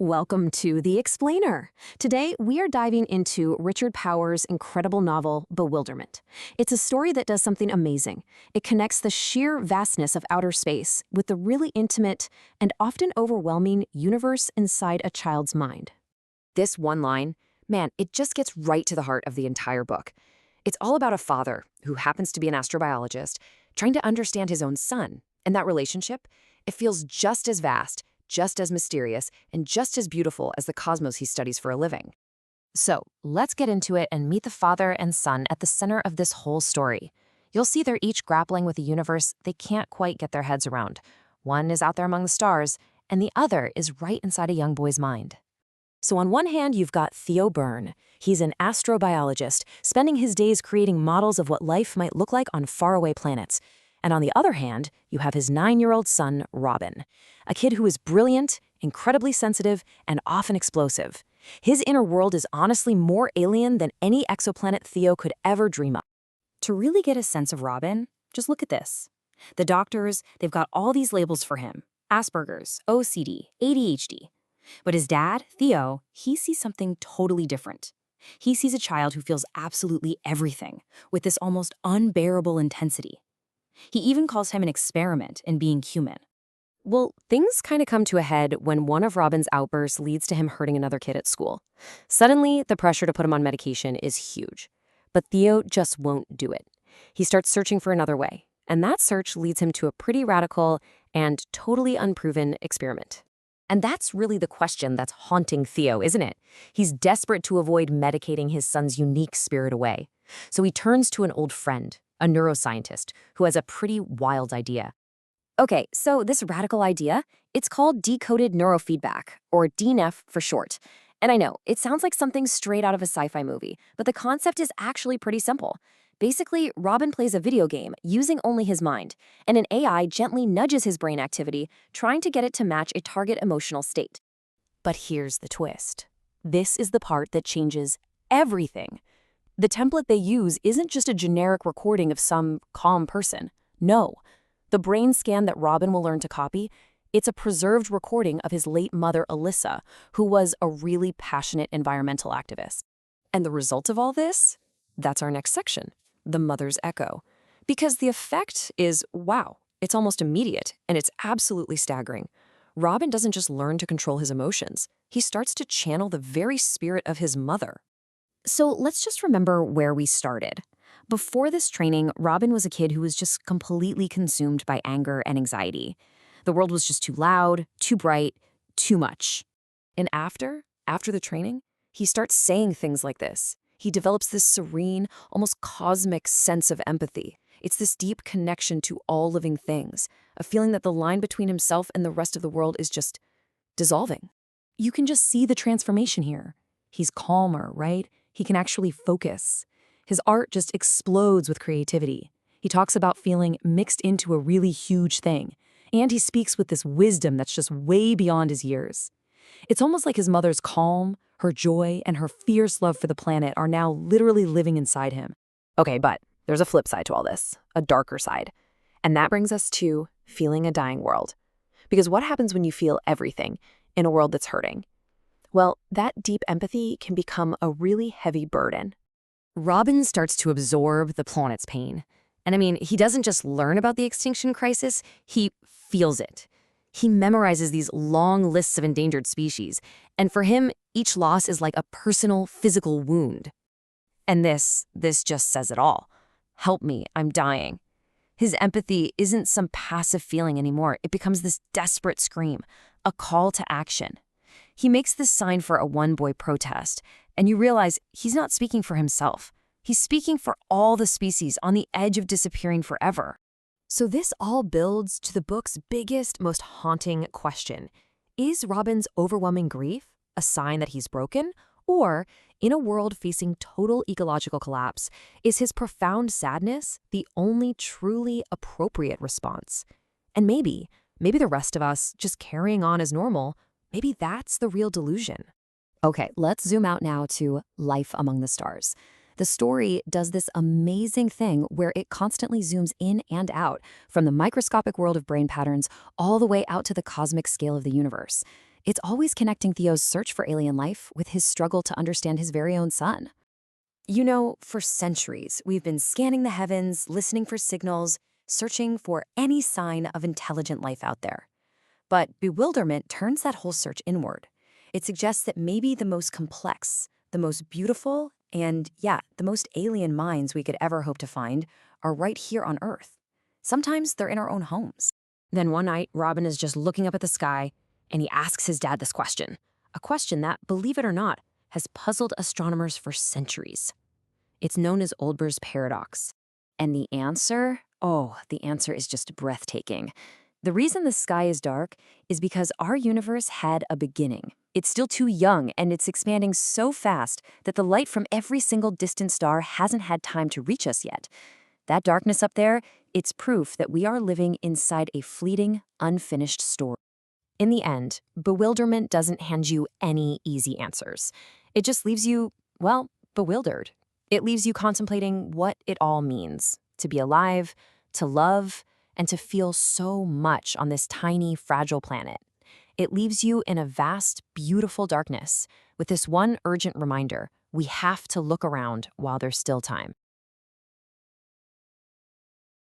Welcome to The Explainer. Today, we are diving into Richard Powers' incredible novel, Bewilderment. It's a story that does something amazing. It connects the sheer vastness of outer space with the really intimate and often overwhelming universe inside a child's mind. This one line, man, it just gets right to the heart of the entire book. It's all about a father, who happens to be an astrobiologist, trying to understand his own son. And that relationship, it feels just as vast, just as mysterious, and just as beautiful as the cosmos he studies for a living. So, let's get into it and meet the father and son at the center of this whole story. You'll see they're each grappling with a universe they can't quite get their heads around. One is out there among the stars, and the other is right inside a young boy's mind. So on one hand, you've got Theo Byrne. He's an astrobiologist, spending his days creating models of what life might look like on faraway planets. And on the other hand, you have his 9-year-old son, Robin, a kid who is brilliant, incredibly sensitive, and often explosive. His inner world is honestly more alien than any exoplanet Theo could ever dream of. To really get a sense of Robin, just look at this. The doctors, they've got all these labels for him: Asperger's, OCD, ADHD. But his dad, Theo, he sees something totally different. He sees a child who feels absolutely everything, with this almost unbearable intensity. He even calls him an experiment in being human. Well, things kind of come to a head when one of Robin's outbursts leads to him hurting another kid at school. Suddenly, the pressure to put him on medication is huge. But Theo just won't do it. He starts searching for another way, and that search leads him to a pretty radical and totally unproven experiment. And that's really the question that's haunting Theo, isn't it? He's desperate to avoid medicating his son's unique spirit away. So he turns to an old friend, a neuroscientist, who has a pretty wild idea. Okay, so this radical idea, it's called decoded neurofeedback, or DNF for short. And I know, it sounds like something straight out of a sci-fi movie, but the concept is actually pretty simple. Basically, Robin plays a video game using only his mind, and an AI gently nudges his brain activity, trying to get it to match a target emotional state. But here's the twist. This is the part that changes everything. The template they use isn't just a generic recording of some calm person. No. The brain scan that Robin will learn to copy, it's a preserved recording of his late mother, Alyssa, who was a really passionate environmental activist. And the result of all this? That's our next section, the mother's echo. Because the effect is, wow, it's almost immediate, and it's absolutely staggering. Robin doesn't just learn to control his emotions. He starts to channel the very spirit of his mother. So let's just remember where we started. Before this training, Robin was a kid who was just completely consumed by anger and anxiety. The world was just too loud, too bright, too much. And after the training, he starts saying things like this. He develops this serene, almost cosmic sense of empathy. It's this deep connection to all living things, a feeling that the line between himself and the rest of the world is just dissolving. You can just see the transformation here. He's calmer, right? He can actually focus. His art just explodes with creativity. He talks about feeling mixed into a really huge thing. And he speaks with this wisdom that's just way beyond his years. It's almost like his mother's calm, her joy, and her fierce love for the planet are now literally living inside him. Okay, but there's a flip side to all this, a darker side. And that brings us to feeling a dying world. Because what happens when you feel everything in a world that's hurting? Well, that deep empathy can become a really heavy burden. Robin starts to absorb the planet's pain. And I mean, he doesn't just learn about the extinction crisis, he feels it. He memorizes these long lists of endangered species, and for him, each loss is like a personal, physical wound. And this just says it all. Help me, I'm dying. His empathy isn't some passive feeling anymore. It becomes this desperate scream, a call to action. He makes this sign for a one-boy protest, and you realize he's not speaking for himself. He's speaking for all the species on the edge of disappearing forever. So this all builds to the book's biggest, most haunting question. Is Robin's overwhelming grief a sign that he's broken? Or, in a world facing total ecological collapse, is his profound sadness the only truly appropriate response? And maybe the rest of us just carrying on as normal, maybe that's the real delusion. Okay, let's zoom out now to Life Among the Stars. The story does this amazing thing where it constantly zooms in and out, from the microscopic world of brain patterns all the way out to the cosmic scale of the universe. It's always connecting Theo's search for alien life with his struggle to understand his very own son. You know, for centuries, we've been scanning the heavens, listening for signals, searching for any sign of intelligent life out there. But bewilderment turns that whole search inward. It suggests that maybe the most complex, the most beautiful, and yeah, the most alien minds we could ever hope to find are right here on Earth. Sometimes they're in our own homes. Then one night, Robin is just looking up at the sky, and he asks his dad this question. A question that, believe it or not, has puzzled astronomers for centuries. It's known as Olber's paradox. And the answer? Oh, the answer is just breathtaking. The reason the sky is dark is because our universe had a beginning. It's still too young, and it's expanding so fast that the light from every single distant star hasn't had time to reach us yet. That darkness up there, it's proof that we are living inside a fleeting, unfinished story. In the end, bewilderment doesn't hand you any easy answers. It just leaves you, well, bewildered. It leaves you contemplating what it all means to be alive, to love, and to feel so much on this tiny, fragile planet. It leaves you in a vast, beautiful darkness with this one urgent reminder: we have to look around while there's still time.